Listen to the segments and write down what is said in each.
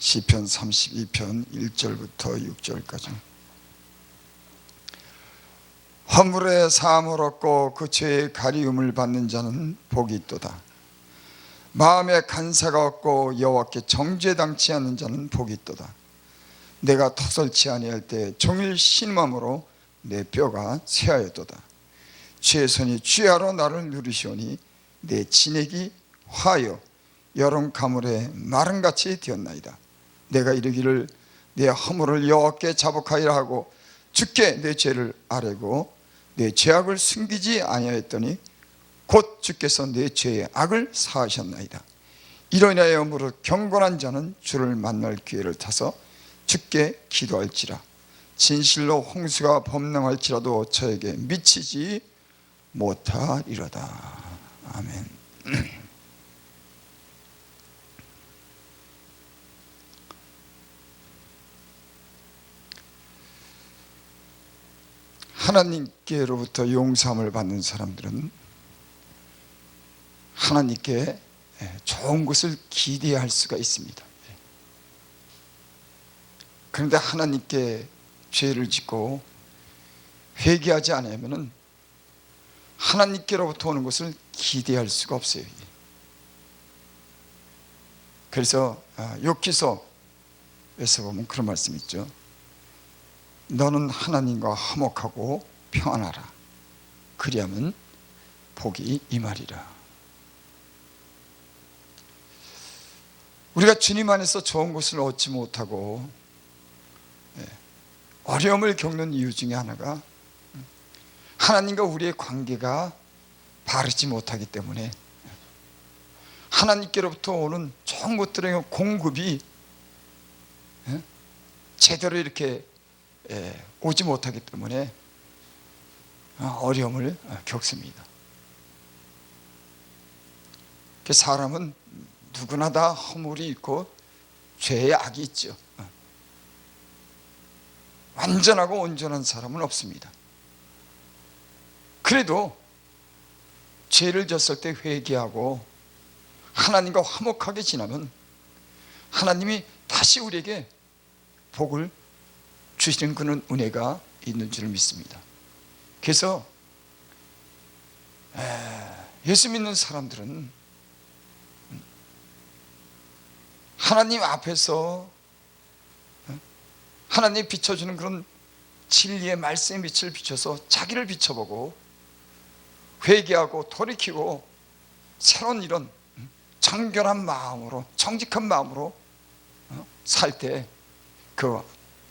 시편 32편 1절부터 6절까지. 허물의 사함을 얻고 그 죄의 가리움을 받는 자는 복이 있도다. 마음에 간사가 없고 여호와께 정죄당치 않는 자는 복이 있도다. 내가 터설치 아니할 때 종일 신음함으로 내 뼈가 쇠하였도다. 주의 손이 주야로 나를 누르시오니 내 진액이 화하여 여름 가물에 마름같이 되었나이다. 내가 이르기를 내 허물을 여호와께 자복하리라 하고 주께 내 죄를 아뢰고 내 죄악을 숨기지 아니하였더니 곧 주께서 내 죄의 악을 사하셨나이다. 이로 인하여 무릇 경건한 자는 주를 만날 기회를 타서 주께 기도할지라. 진실로 홍수가 범람할지라도 저에게 미치지 못하리로다. 아멘. 하나님께로부터 용서함을 받는 사람들은 하나님께 좋은 것을 기대할 수가 있습니다. 그런데 하나님께 죄를 짓고 회개하지 않으면 하나님께로부터 오는 것을 기대할 수가 없어요. 그래서 욥기서에서 보면 그런 말씀이 있죠. 너는 하나님과 화목하고 평안하라. 그리하면 복이 임하리라. 우리가 주님 안에서 좋은 것을 얻지 못하고 어려움을 겪는 이유 중에 하나가 하나님과 우리의 관계가 바르지 못하기 때문에 하나님께로부터 오는 좋은 것들의 공급이 제대로 이렇게 오지 못하기 때문에 어려움을 겪습니다. 사람은 누구나 다 허물이 있고 죄의 악이 있죠. 완전하고 온전한 사람은 없습니다. 그래도 죄를 졌을 때 회개하고 하나님과 화목하게 지나면 하나님이 다시 우리에게 복을 주시는 그런 은혜가 있는 줄 믿습니다. 그래서 예수 믿는 사람들은 하나님 앞에서 하나님이 비춰주는 그런 진리의 말씀의 빛을 비춰서 자기를 비춰보고 회개하고 돌이키고 새로운 이런 정결한 마음으로 정직한 마음으로 살 때 그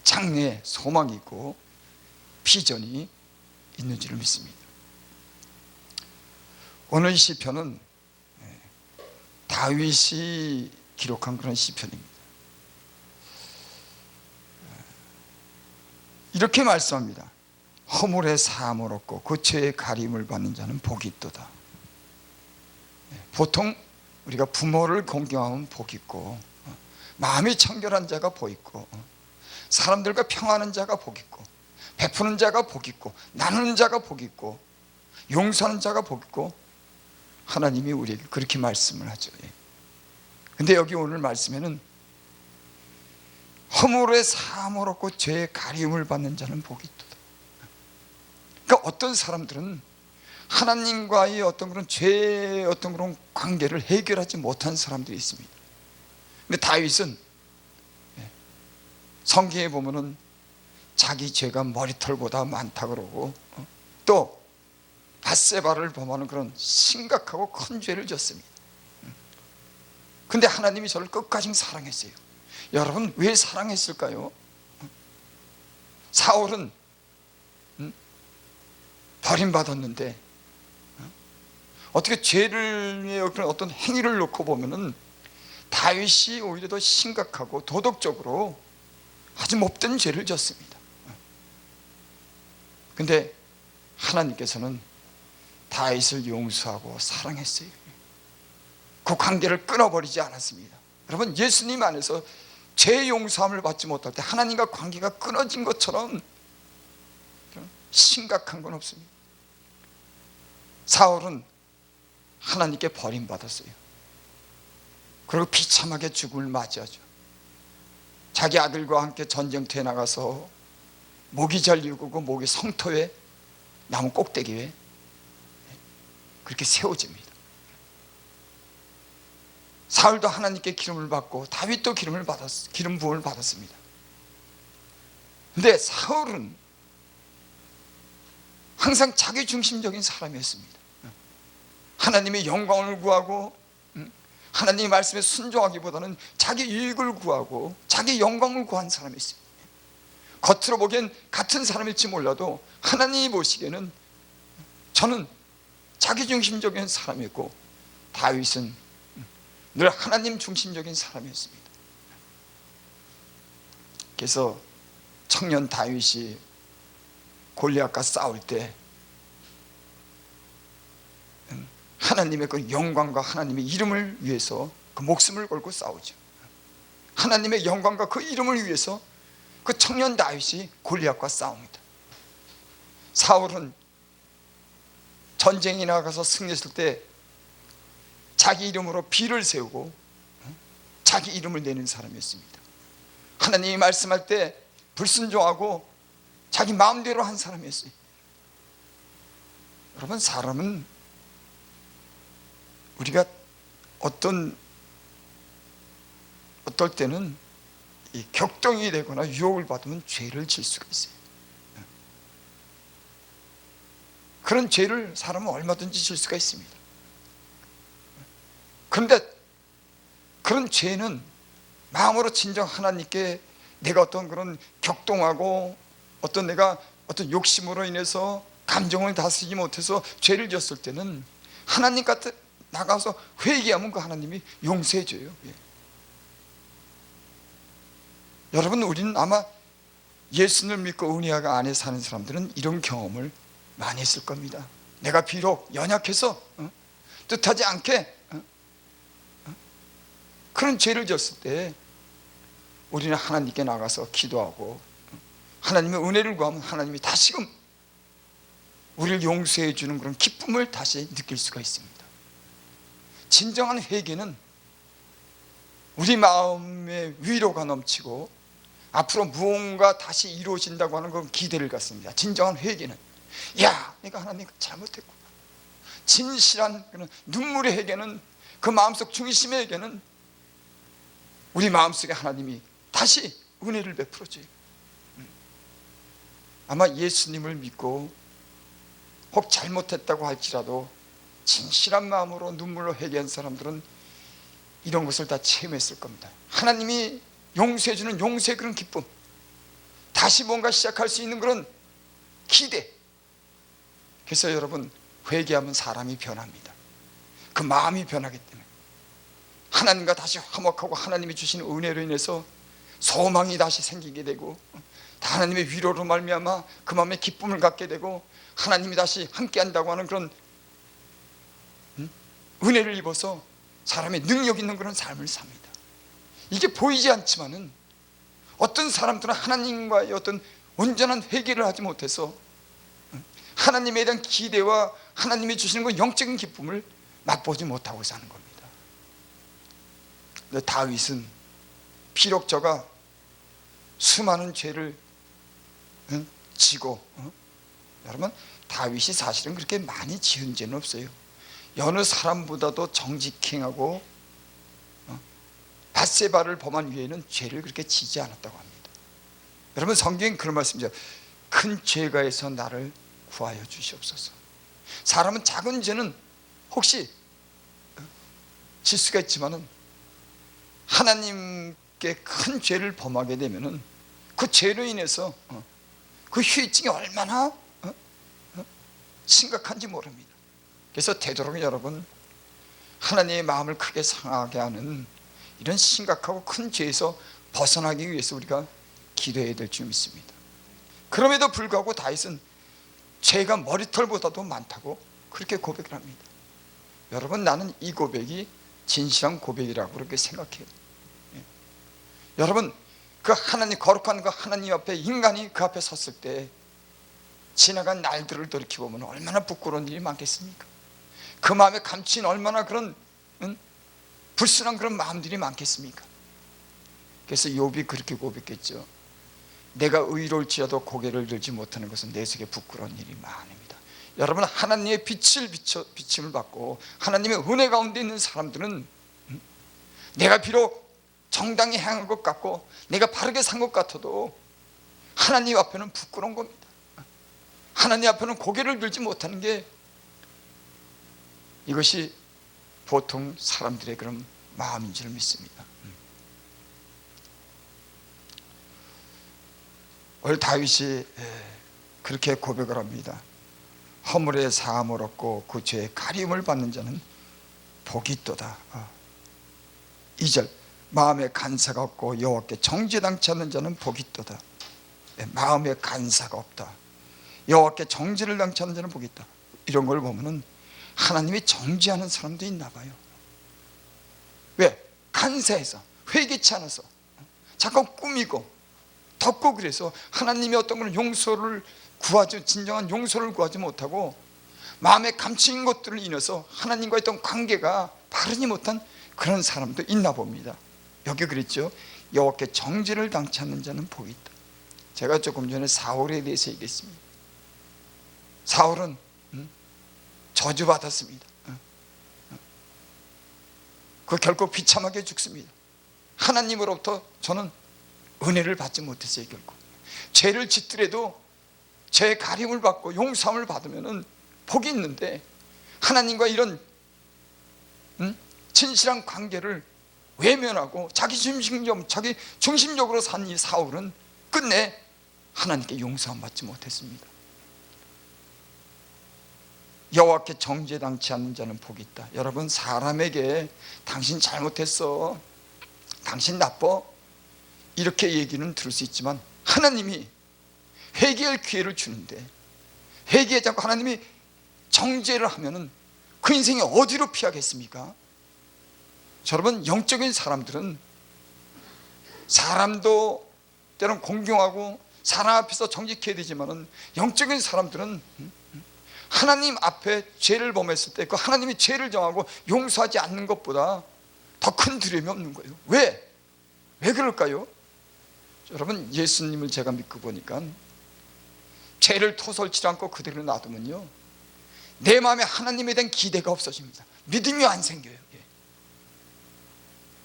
장래에 소망이 있고 비전이 있는 줄 믿습니다. 오늘 이 시편은 다윗이 기록한 그런 시편입니다. 이렇게 말씀합니다. 허물의 사함을 얻고 그 죄의 가림을 받는 자는 복이 있도다. 보통 우리가 부모를 공경하면 복이 있고 마음이 청결한 자가 복이 있고 사람들과 평화하는 자가 복이 있고 베푸는 자가 복이 있고 나누는 자가 복이 있고 용서하는 자가 복이 있고 하나님이 우리에게 그렇게 말씀을 하죠. 근데 여기 오늘 말씀에는 허물의 사함을 얻고 죄의 가리움을 받는 자는 복이 있도다. 그러니까 어떤 사람들은 하나님과의 어떤 그런 죄의 어떤 그런 관계를 해결하지 못한 사람들이 있습니다. 근데 다윗은 성경에 보면은 자기 죄가 머리털보다 많다 그러고 또 밧세바를 범하는 그런 심각하고 큰 죄를 졌습니다. 근데 하나님이 저를 끝까지 사랑했어요. 여러분 왜 사랑했을까요? 사울은 버림받았는데 어떻게 죄를 그런 어떤 행위를 놓고 보면은 다윗이 오히려 더 심각하고 도덕적으로 아주 못된 죄를 졌습니다. 근데 하나님께서는 다윗을 용서하고 사랑했어요. 그 관계를 끊어버리지 않았습니다. 여러분 예수님 안에서 죄 용서함을 받지 못할 때 하나님과 관계가 끊어진 것처럼 심각한 건 없습니다. 사울은 하나님께 버림받았어요. 그리고 비참하게 죽음을 맞이하죠. 자기 아들과 함께 전쟁터에 나가서 목이 잘리고 목이 성터에 나무 꼭대기에 그렇게 세워집니다. 사울도 하나님께 기름을 받고 다윗도 기름 부음을 받았습니다. 근데 사울은 항상 자기 중심적인 사람이었습니다. 하나님의 영광을 구하고 하나님의 말씀에 순종하기보다는 자기 이익을 구하고 자기 영광을 구한 사람이었습니다. 겉으로 보기엔 같은 사람일지 몰라도 하나님이 보시기에는 저는 자기 중심적인 사람이었고 다윗은 늘 하나님 중심적인 사람이었습니다. 그래서 청년 다윗이 골리앗과 싸울 때 하나님의 그 영광과 하나님의 이름을 위해서 그 목숨을 걸고 싸우죠. 하나님의 영광과 그 이름을 위해서 그 청년 다윗이 골리앗과 싸웁니다. 사울은 전쟁에 나가서 승리했을 때 자기 이름으로 비를 세우고 자기 이름을 내는 사람이었습니다. 하나님이 말씀할 때 불순종하고 자기 마음대로 한 사람이었어요. 여러분, 사람은 우리가 어떨 때는 이 격동이 되거나 유혹을 받으면 죄를 질 수가 있어요. 그런 죄를 사람은 얼마든지 질 수가 있습니다. 그런데 그런 죄는 마음으로 진정 하나님께 내가 어떤 그런 격동하고 내가 어떤 욕심으로 인해서 감정을 다스리지 못해서 죄를 지었을 때는 하나님 같은 나가서 회개하면 그 하나님이 용서해 줘요. 예. 여러분, 우리는 아마 예수를 믿고 은혜 안에 사는 사람들은 이런 경험을 많이 했을 겁니다. 내가 비록 연약해서 뜻하지 않게 그런 죄를 지었을 때 우리는 하나님께 나가서 기도하고 하나님의 은혜를 구하면 하나님이 다시금 우리를 용서해 주는 그런 기쁨을 다시 느낄 수가 있습니다. 진정한 회개는 우리 마음에 위로가 넘치고 앞으로 무언가 다시 이루어진다고 하는 그런 기대를 갖습니다. 진정한 회개는 야, 내가 하나님 잘못했구나. 진실한 그런 눈물의 회개는, 그 마음속 중심의 회개는 우리 마음속에 하나님이 다시 은혜를 베풀어줘요. 아마 예수님을 믿고 혹 잘못했다고 할지라도 진실한 마음으로 눈물로 회개한 사람들은 이런 것을 다 체험했을 겁니다. 하나님이 용서해 주는 용서의 그런 기쁨, 다시 뭔가 시작할 수 있는 그런 기대. 그래서 여러분, 회개하면 사람이 변합니다. 그 마음이 변하기 때문에 하나님과 다시 화목하고 하나님이 주신 은혜로 인해서 소망이 다시 생기게 되고 하나님의 위로로 말미암아 그 마음에 기쁨을 갖게 되고 하나님이 다시 함께한다고 하는 그런 은혜를 입어서 사람의 능력 있는 그런 삶을 삽니다. 이게 보이지 않지만은 어떤 사람들은 하나님과의 어떤 온전한 회개를 하지 못해서 하나님에 대한 기대와 하나님이 주시는 그 영적인 기쁨을 맛보지 못하고 사는 겁니다. 근데 다윗은 비록 저가 수많은 죄를 지고, 여러분, 다윗이 사실은 그렇게 많이 지은 죄는 없어요. 여느 사람보다도 정직히 행하고 밧세바를 범한 위에는 죄를 그렇게 지지 않았다고 합니다. 여러분, 성경엔 그런 말씀이죠. 큰 죄가에서 나를 구하여 주시옵소서. 사람은 작은 죄는 혹시 질 수가 있지만은 하나님께 큰 죄를 범하게 되면은 그 죄로 인해서 그 후유증이 얼마나 심각한지 모릅니다. 그래서 되도록 여러분, 하나님의 마음을 크게 상하게 하는 이런 심각하고 큰 죄에서 벗어나기 위해서 우리가 기도해야 될 줄 믿습니다. 그럼에도 불구하고 다윗은 죄가 머리털보다도 많다고 그렇게 고백을 합니다. 여러분, 나는 이 고백이 진실한 고백이라고 그렇게 생각해요. 여러분, 그 하나님, 거룩한 그 하나님 앞에 인간이 그 앞에 섰을 때 지나간 날들을 돌이켜보면 얼마나 부끄러운 일이 많겠습니까? 그 마음에 감춘 얼마나 그런 불순한 그런 마음들이 많겠습니까? 그래서 욥이 그렇게 고백했죠. 내가 의로울지라도 고개를 들지 못하는 것은 내 속에 부끄러운 일이 많습니다. 여러분, 하나님의 비침을 받고 하나님의 은혜 가운데 있는 사람들은 내가 비록 정당히 행한 것 같고 내가 바르게 산 것 같아도 하나님 앞에는 부끄러운 겁니다. 하나님 앞에는 고개를 들지 못하는 게, 이것이 보통 사람들의 그런 마음인 줄 믿습니다. 오늘 다윗이 그렇게 고백을 합니다. 허물의 사함을 얻고 그 죄의 가리움을 받는 자는 복이 있도다. 2절, 마음에 간사가 없고 여호와께 정죄당치 않는 자는 복이 있도다. 마음에 간사가 없다, 여호와께 정죄를 당치 않는 자는 복이 있다. 이런 걸 보면은 하나님이 정죄하는 사람도 있나 봐요. 왜? 간사해서, 회개치 않아서, 자꾸 꾸미고 덮고, 그래서 하나님이 어떤 그런 용서를 구하지, 진정한 용서를 구하지 못하고 마음에 감추인 것들을 인해서 하나님과의 어떤 관계가 바르지 못한 그런 사람도 있나 봅니다. 여기 그랬죠. 여호와께 정죄를 당치 않는 자는 복이 있다. 제가 조금 전에 사울에 대해서 얘기했습니다. 사울은 저주받았습니다. 그 결국 비참하게 죽습니다. 하나님으로부터 저는 은혜를 받지 못했어요. 결국 죄를 짓더라도 죄의 가림을 받고 용서함을 받으면 복이 있는데, 하나님과 이런 진실한 관계를 외면하고 자기 중심적으로 산 이 사울은 끝내 하나님께 용서함 받지 못했습니다. 여호와께 정죄당치 않는 자는 복이 있다. 여러분, 사람에게 당신 잘못했어, 당신 나빠, 이렇게 얘기는 들을 수 있지만 하나님이 회개할 기회를 주는데, 회개하지 않고 하나님이 정죄를 하면은 그 인생이 어디로 피하겠습니까? 여러분, 영적인 사람들은 사람도 때론 공경하고 사람 앞에서 정직해야 되지만은, 영적인 사람들은 하나님 앞에 죄를 범했을 때 그 하나님이 죄를 정하고 용서하지 않는 것보다 더 큰 두려움이 없는 거예요. 왜 그럴까요? 여러분, 예수님을 제가 믿고 보니까 죄를 토설치 않고 그대로 놔두면요, 내 마음에 하나님에 대한 기대가 없어집니다. 믿음이 안 생겨요.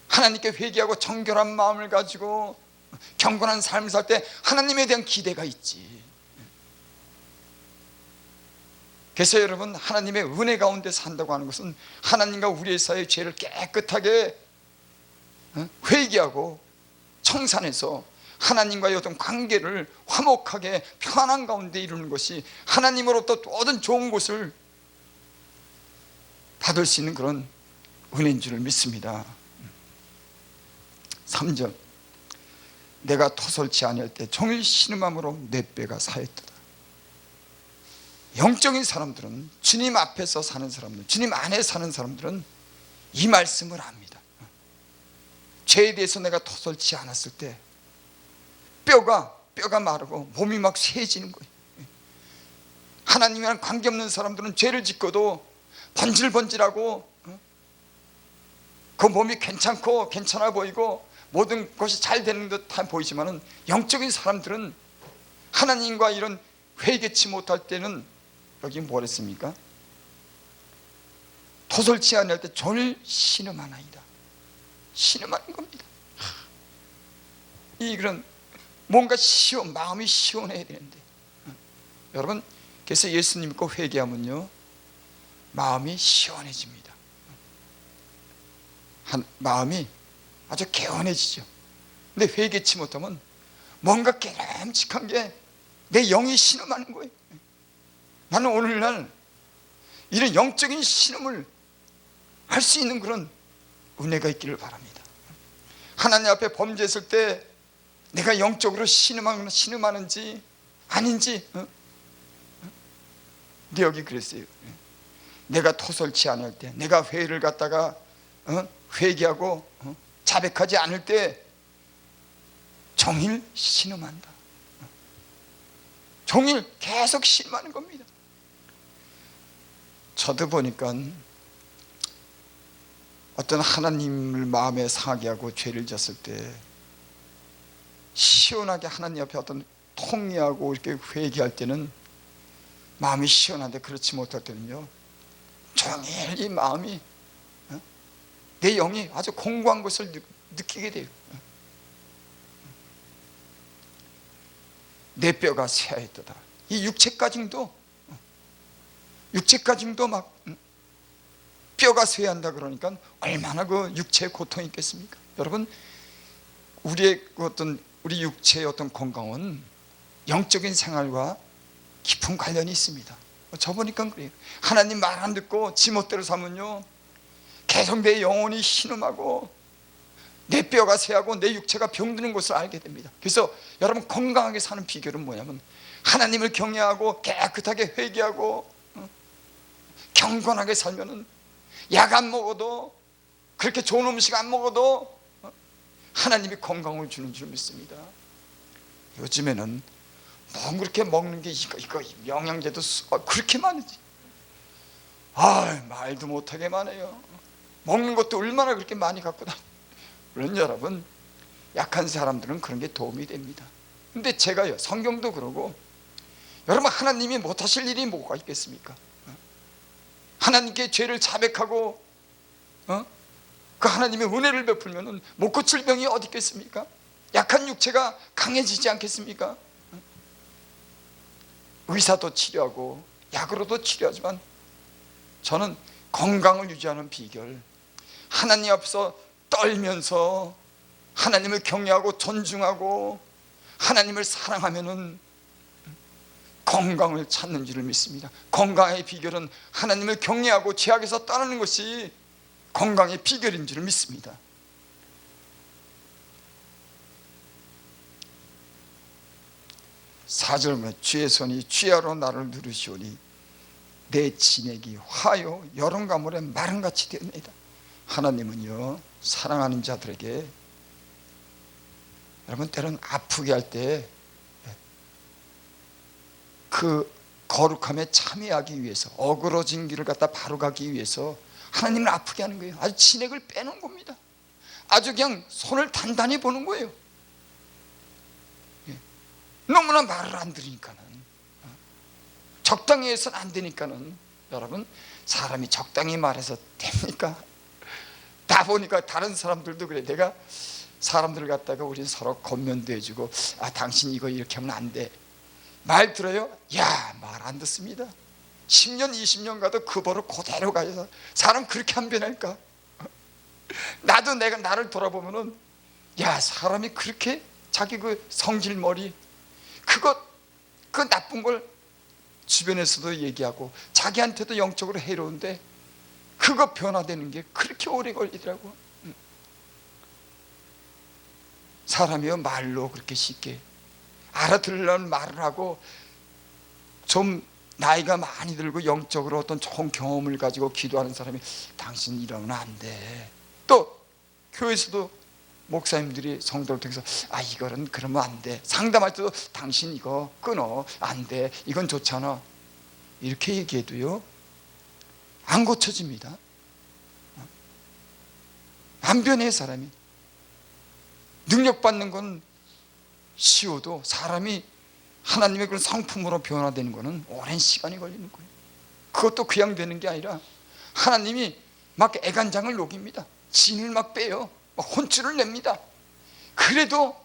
하나님께 회개하고 정결한 마음을 가지고 경건한 삶을 살 때 하나님에 대한 기대가 있지. 그래서 여러분, 하나님의 은혜 가운데 산다고 하는 것은 하나님과 우리의 사이의 죄를 깨끗하게 회개하고 청산해서 하나님과의 어떤 관계를 화목하게 평안한 가운데 이루는 것이 하나님으로부터 모든 좋은 것을 받을 수 있는 그런 은혜인 줄 믿습니다. 3절, 내가 토설치 아니할 때 종일 신음함으로 내 뼈가 사였도다. 영적인 사람들은, 주님 앞에서 사는 사람들, 주님 안에 사는 사람들은 이 말씀을 합니다. 죄에 대해서 내가 토설치 않았을 때 뼈가 마르고 몸이 막 쇠해지는 거예요. 하나님이랑 관계없는 사람들은 죄를 짓고도 번질번질하고 그 몸이 괜찮고 괜찮아 보이고 모든 것이 잘 되는 듯한 보이지만은, 영적인 사람들은 하나님과 이런 회개치 못할 때는 여기 뭐랬습니까? 토설치 아니할 때 종일 신음하나이다. 신음하는 겁니다. 이 그런 뭔가 마음이 시원해야 되는데, 여러분, 그래서 예수님 믿고 회개하면요, 마음이 시원해집니다. 마음이 아주 개운해지죠. 근데 회개치 못하면 뭔가 깨름직한 게 내 영이 신음하는 거예요. 나는 오늘날 이런 영적인 신음을 할 수 있는 그런 은혜가 있기를 바랍니다. 하나님 앞에 범죄했을 때 내가 영적으로 신음하는지 아닌지, 근데 여기 그랬어요. 내가 토설치 않을 때, 내가 회를 갖다가 회개하고 자백하지 않을 때 종일 신음한다. 종일 계속 신음하는 겁니다. 저도 보니까 어떤 하나님을 마음에 상하게 하고 죄를 졌을 때 시원하게 하나님 앞에 어떤 통리하고 이렇게 회개할 때는 마음이 시원한데, 그렇지 못할 때는요 종일 이 마음이, 내 영이 아주 공고한 것을 느끼게 돼요. 내 뼈가 쇠하였도다. 이 육체까지도 막 뼈가 쇠한다 그러니까 얼마나 그 육체의 고통이 있겠습니까? 여러분, 우리 육체의 어떤 건강은 영적인 생활과 깊은 관련이 있습니다. 저 보니까 그래요. 하나님 말 안 듣고 지멋대로 살면요 계속 내 영혼이 신음하고 내 뼈가 쇠하고 내 육체가 병드는 것을 알게 됩니다. 그래서 여러분, 건강하게 사는 비결은 뭐냐면 하나님을 경외하고 깨끗하게 회개하고 경건하게 살면은 약 안 먹어도, 그렇게 좋은 음식 안 먹어도 하나님이 건강을 주는 줄 믿습니다. 요즘에는 뭐 그렇게 먹는 게 이거 영양제도 그렇게 많은지 말도 못하게 많아요. 먹는 것도 얼마나 그렇게 많이 갖고 다니. 물론 여러분, 약한 사람들은 그런 게 도움이 됩니다. 근데 제가요, 성경도 그러고, 여러분, 하나님이 못하실 일이 뭐가 있겠습니까? 하나님께 죄를 자백하고 그 하나님의 은혜를 베풀면은 못 고칠 병이 어디 있겠습니까? 약한 육체가 강해지지 않겠습니까? 의사도 치료하고 약으로도 치료하지만 저는 건강을 유지하는 비결, 하나님 앞에서 떨면서 하나님을 경외하고 존중하고 하나님을 사랑하면은 건강을 찾는 줄을 믿습니다. 건강의 비결은 하나님을 경외하고 죄악에서 떠나는 것이 건강의 비결인 줄을 믿습니다. 사절에 주의 손이 주야로 나를 누르시오니 내 진액이 화요 여름 가물에 마른같이 되었나이다. 하나님은요, 사랑하는 자들에게, 여러분, 때로는 아프게 할 때 그 거룩함에 참여하기 위해서, 어그러진 길을 갖다 바로 가기 위해서 하나님을 아프게 하는 거예요. 아주 진액을 빼는 겁니다. 아주 그냥 손을 단단히 보는 거예요. 너무나 말을 안 들으니까는, 적당히 해서는 안 되니까는, 여러분, 사람이 적당히 말해서 됩니까? 다 보니까 다른 사람들도 그래. 내가 사람들을 갖다가 우리 서로 권면도 해주고, 당신 이거 이렇게 하면 안 돼. 말 들어요? 말 안 듣습니다. 10년 20년 가도 그 버릇 그대로 가요. 사람 그렇게 안 변할까? 나도 내가 나를 돌아보면은, 사람이 그렇게 자기 그 성질머리, 그 나쁜 걸 주변에서도 얘기하고 자기한테도 영적으로 해로운데 그거 변화되는 게 그렇게 오래 걸리더라고. 사람이요, 말로 그렇게 쉽게 알아들으려는 말을 하고, 좀 나이가 많이 들고 영적으로 어떤 좋은 경험을 가지고 기도하는 사람이 당신 이러면 안 돼. 또 교회에서도 목사님들이 성도를 통해서 이거는 그러면 안 돼. 상담할 때도 당신 이거 끊어. 안 돼. 이건 좋잖아. 이렇게 얘기해도요, 안 고쳐집니다. 안 변해, 사람이. 능력받는 건 쉬워도 사람이 하나님의 그런 성품으로 변화되는 것은 오랜 시간이 걸리는 거예요. 그것도 그냥 되는 게 아니라 하나님이 막 애간장을 녹입니다. 진을 막 빼요. 막 혼쭐을 냅니다. 그래도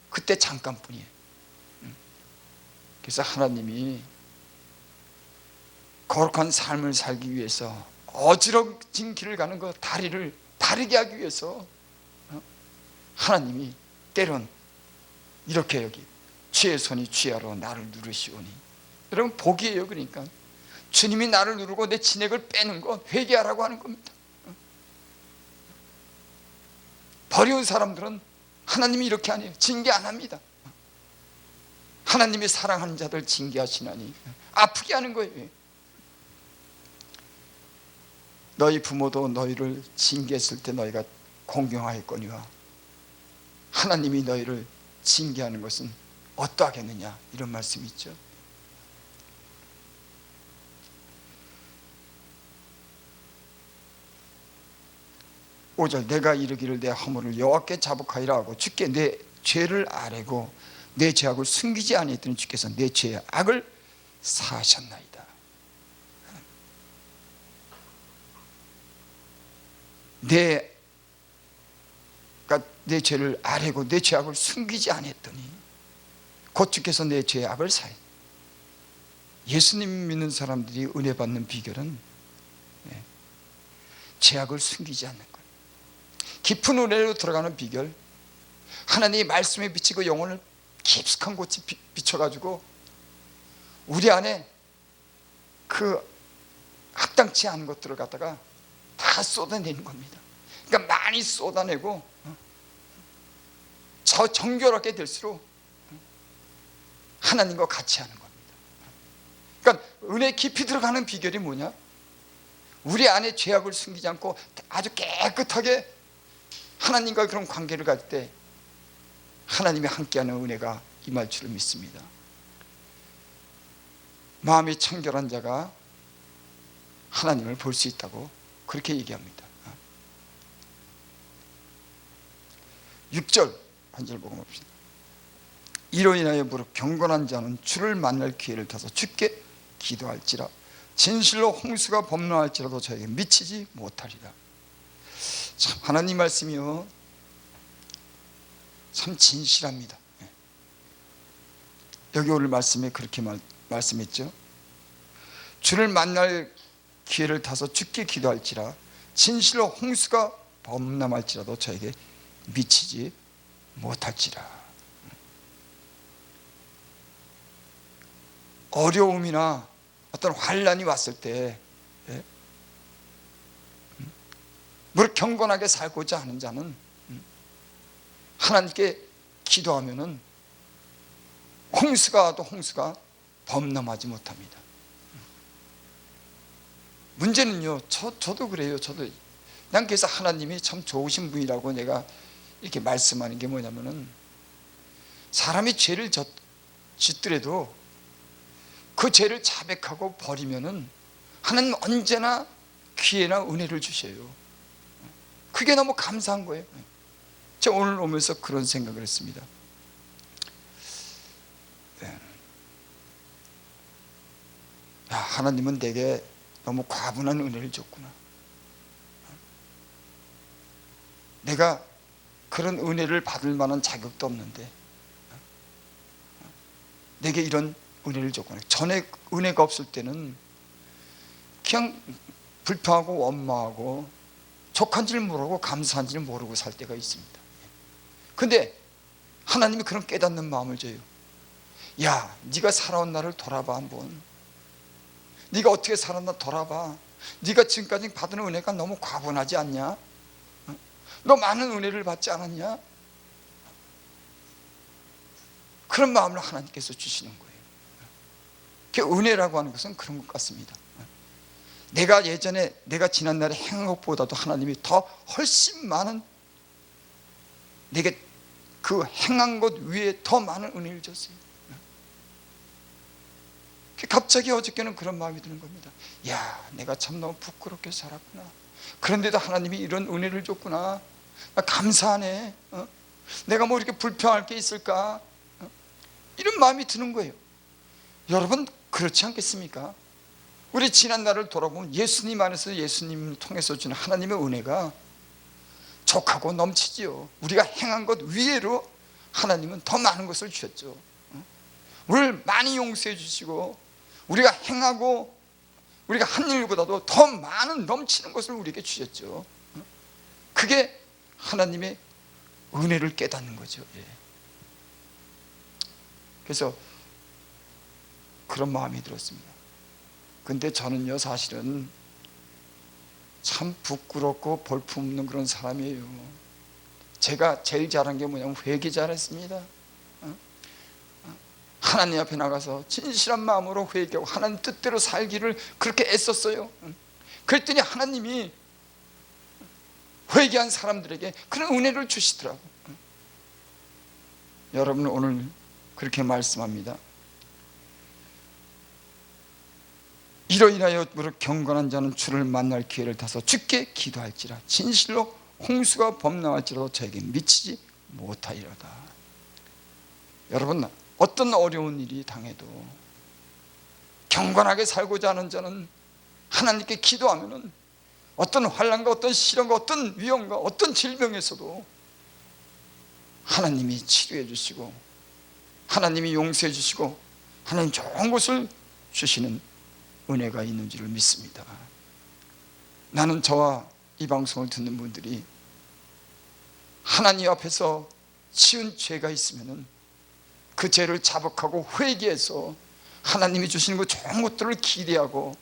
그때 잠깐뿐이에요. 그래서 하나님이 거룩한 삶을 살기 위해서 어지러진 길을 가는 거, 다리를 다르게 하기 위해서 하나님이 때론 이렇게 여기 주의 손이 주야로 나를 누르시오니, 여러분, 복이에요. 그러니까 주님이 나를 누르고 내 진액을 빼는 거, 회개하라고 하는 겁니다. 버려온 사람들은 하나님이 이렇게 안 해요. 징계 안 합니다. 하나님이 사랑하는 자들 징계하시나니 아프게 하는 거예요. 너희 부모도 너희를 징계했을 때 너희가 공경하였거니와 하나님이 너희를 징계하는 것은 어떠하겠느냐, 이런 말씀이 있죠. 오절 내가 이르기를 내 허물을 여호와께 자복하리라 하고 주께 내 죄를 아뢰고 내 죄악을 숨기지 아니했더니 주께서 내 죄의 악을 사하셨나이다. 내 죄를 아뢰고 내 죄악을 숨기지 아니했더니 곧 주께서 내 죄의 악을 사해. 예수님 믿는 사람들이 은혜 받는 비결은 죄악을 숨기지 않는 거예요. 깊은 은혜로 들어가는 비결, 하나님의 말씀에 비치고 영혼을 깊숙한 곳에 비춰가지고 우리 안에 그 합당치 않은 것들을 갖다가 다 쏟아내는 겁니다. 그러니까 많이 쏟아내고 저 정결하게 될수록 하나님과 같이 하는 겁니다. 그러니까 은혜 깊이 들어가는 비결이 뭐냐? 우리 안에 죄악을 숨기지 않고 아주 깨끗하게 하나님과 그런 관계를 가질 때 하나님이 함께하는 은혜가 임할 줄을 믿습니다. 마음이 청결한 자가 하나님을 볼 수 있다고 그렇게 얘기합니다. 6절 한 절 보고 봅시다. 이로 인하여 무릇 경건한 자는 주를 만날 기회를 타서 주께 기도할지라 진실로 홍수가 범람할지라도 저에게 미치지 못하리라. 참 하나님 말씀이요 참 진실합니다. 여기 오늘 말씀에 그렇게 말씀했죠. 주를 만날 기회를 타서 주께 기도할지라 진실로 홍수가 범람할지라도 저에게 미치지 못할지라. 어려움이나 어떤 환난이 왔을 때 무릇 경건하게 살고자 하는 자는 하나님께 기도하면은 홍수가 와도 홍수가 범람하지 못합니다. 문제는요, 저도 그래요. 저도 난 그래서 하나님이 참 좋으신 분이라고 내가 이렇게 말씀하는 게 뭐냐면은 사람이 죄를 짓더라도 그 죄를 자백하고 버리면은 하나님 언제나 기회나 은혜를 주셔요. 그게 너무 감사한 거예요. 제가 오늘 오면서 그런 생각을 했습니다. 야, 하나님은 내게 너무 과분한 은혜를 줬구나. 내가 그런 은혜를 받을 만한 자격도 없는데 내게 이런 은혜를 줬구나. 전에 은혜가 없을 때는 그냥 불평하고 원망하고 족한 줄 모르고 감사한 줄 모르고 살 때가 있습니다. 근데 하나님이 그런 깨닫는 마음을 줘요. 야, 네가 살아온 나를 돌아봐. 한번 네가 어떻게 살았나 돌아봐. 네가 지금까지 받은 은혜가 너무 과분하지 않냐? 너 많은 은혜를 받지 않았냐? 그런 마음을 하나님께서 주시는 거예요. 그 은혜라고 하는 것은 그런 것 같습니다. 내가 지난날에 행한 것보다도 하나님이 더 훨씬 많은, 내게 그 행한 것 위에 더 많은 은혜를 줬어요. 갑자기 어저께는 그런 마음이 드는 겁니다. 야, 내가 참 너무 부끄럽게 살았구나. 그런데도 하나님이 이런 은혜를 줬구나. 감사하네. 내가 뭐 이렇게 불평할 게 있을까? 이런 마음이 드는 거예요. 여러분 그렇지 않겠습니까? 우리 지난 날을 돌아보면 예수님 안에서 예수님을 통해서 주는 하나님의 은혜가 족하고 넘치지요. 우리가 행한 것 위에로 하나님은 더 많은 것을 주셨죠. 우리를 많이 용서해 주시고 우리가 행하고 우리가 한 일보다도 더 많은 넘치는 것을 우리에게 주셨죠. 그게 하나님의 은혜를 깨닫는 거죠. 그래서 그런 마음이 들었습니다. 근데 저는요 사실은 참 부끄럽고 볼품없는 그런 사람이에요. 제가 제일 잘한 게 뭐냐면 회개 잘했습니다. 하나님 앞에 나가서 진실한 마음으로 회개하고 하나님 뜻대로 살기를 그렇게 애썼어요. 그랬더니 하나님이 회개한 사람들에게 그런 은혜를 주시더라고요. 여러분은 오늘 그렇게 말씀합니다. 이로 인하여 무릇 경건한 자는 주를 만날 기회를 타서 주께 기도할지라 진실로 홍수가 범람할지라도 저에게 미치지 못하리로다. 여러분, 어떤 어려운 일이 당해도 경건하게 살고자 하는 자는 하나님께 기도하면은 어떤 환난과 어떤 시련과 어떤 위험과 어떤 질병에서도 하나님이 치료해 주시고 하나님이 용서해 주시고 하나님 좋은 것을 주시는 은혜가 있는 줄을 믿습니다. 나는 저와 이 방송을 듣는 분들이 하나님 앞에서 지은 죄가 있으면 그 죄를 자복하고 회개해서 하나님이 주시는 그 좋은 것들을 기대하고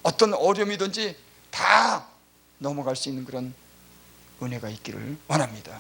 어떤 어려움이든지 다 넘어갈 수 있는 그런 은혜가 있기를 원합니다.